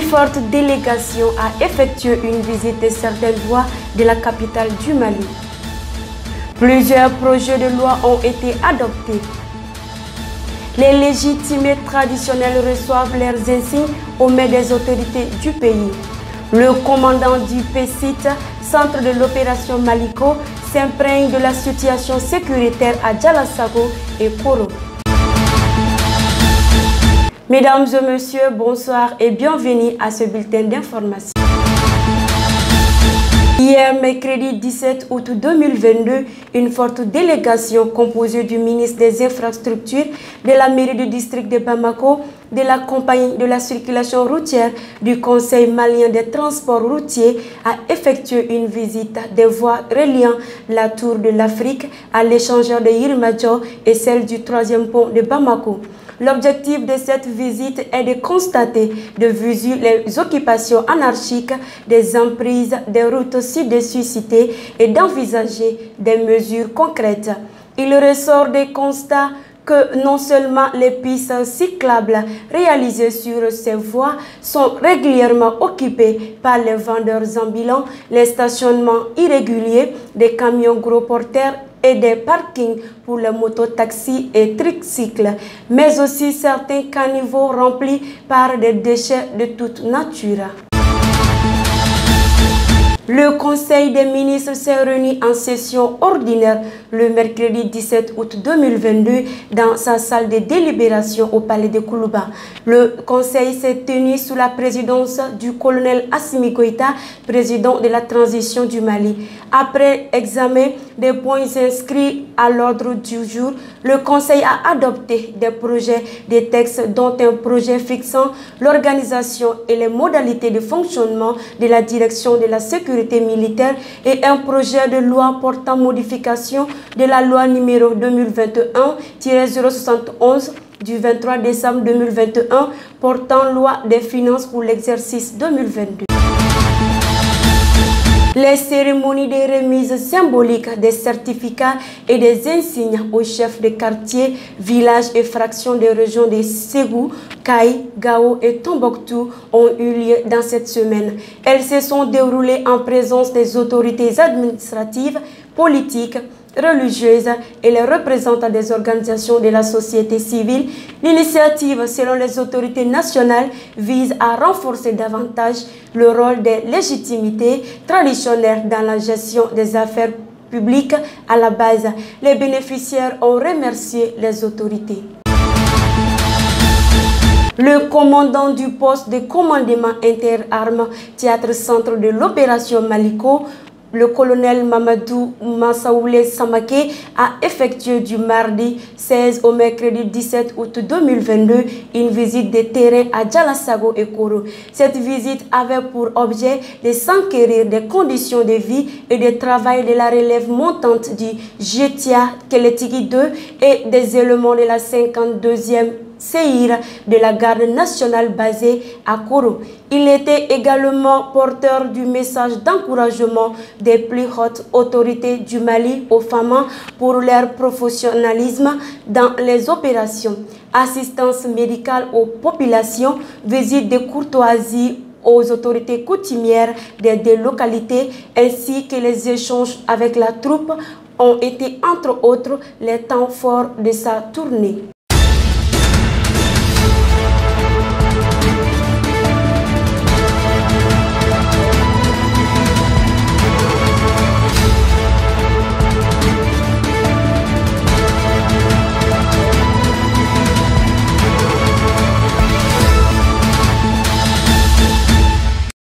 forte délégation a effectué une visite de certaines voies de la capitale du Mali. Plusieurs projets de loi ont été adoptés. Les légitimés traditionnels reçoivent leurs insignes aux mains des autorités du pays. Le commandant du PCIT, centre de l'opération Maliko, s'imprègne de la situation sécuritaire à Djalasago et Koro. Mesdames et messieurs, bonsoir et bienvenue à ce bulletin d'information. Hier, mercredi 17 août 2022, une forte délégation composée du ministre des Infrastructures, de la mairie du district de Bamako, de la compagnie de la circulation routière, du Conseil malien des transports routiers a effectué une visite des voies reliant la Tour de l'Afrique à l'échangeur de Yirimajor et celle du 3e pont de Bamako. L'objectif de cette visite est de constater de visu les occupations anarchiques des emprises des routes ci-dessus citées et d'envisager des mesures concrètes. Il ressort des constats que non seulement les pistes cyclables réalisées sur ces voies sont régulièrement occupées par les vendeurs ambulants, les stationnements irréguliers des camions gros porteurs et des parkings pour les mototaxis et tricycles, mais aussi certains caniveaux remplis par des déchets de toute nature. Le Conseil des ministres s'est réuni en session ordinaire le mercredi 17 août 2022 dans sa salle de délibération au palais de Koulouba. Le Conseil s'est tenu sous la présidence du colonel Assimi Goïta, président de la transition du Mali. Après examen des points inscrits à l'ordre du jour, le Conseil a adopté des projets de textes dont un projet fixant l'organisation et les modalités de fonctionnement de la direction de la sécurité militaire et un projet de loi portant modification de la loi numéro 2021-071 du 23 décembre 2021 portant loi des finances pour l'exercice 2022. Les cérémonies de remise symbolique des certificats et des insignes aux chefs de quartier, villages et fractions des régions de Ségou, Kaï, Gao et Tombouctou ont eu lieu dans cette semaine. Elles se sont déroulées en présence des autorités administratives, politiques, religieuses et les représentants des organisations de la société civile. L'initiative, selon les autorités nationales, vise à renforcer davantage le rôle des légitimités traditionnelles dans la gestion des affaires publiques à la base. Les bénéficiaires ont remercié les autorités. Le commandant du poste de commandement interarmes Théâtre Centre de l'opération Maliko, le colonel Mamadou Massaoulé Samake, a effectué du mardi 16 au mercredi 17 août 2022 une visite de terrain à Djalasago et Koro. Cette visite avait pour objet de s'enquérir des conditions de vie et de travail de la relève montante du Jetia Keletigi 2 et des éléments de la 52e CIR de la garde nationale basée à Koro. Il était également porteur du message d'encouragement des plus hautes autorités du Mali aux femmes pour leur professionnalisme dans les opérations, assistance médicale aux populations, visite de courtoisie aux autorités coutumières des deux localités ainsi que les échanges avec la troupe ont été entre autres les temps forts de sa tournée.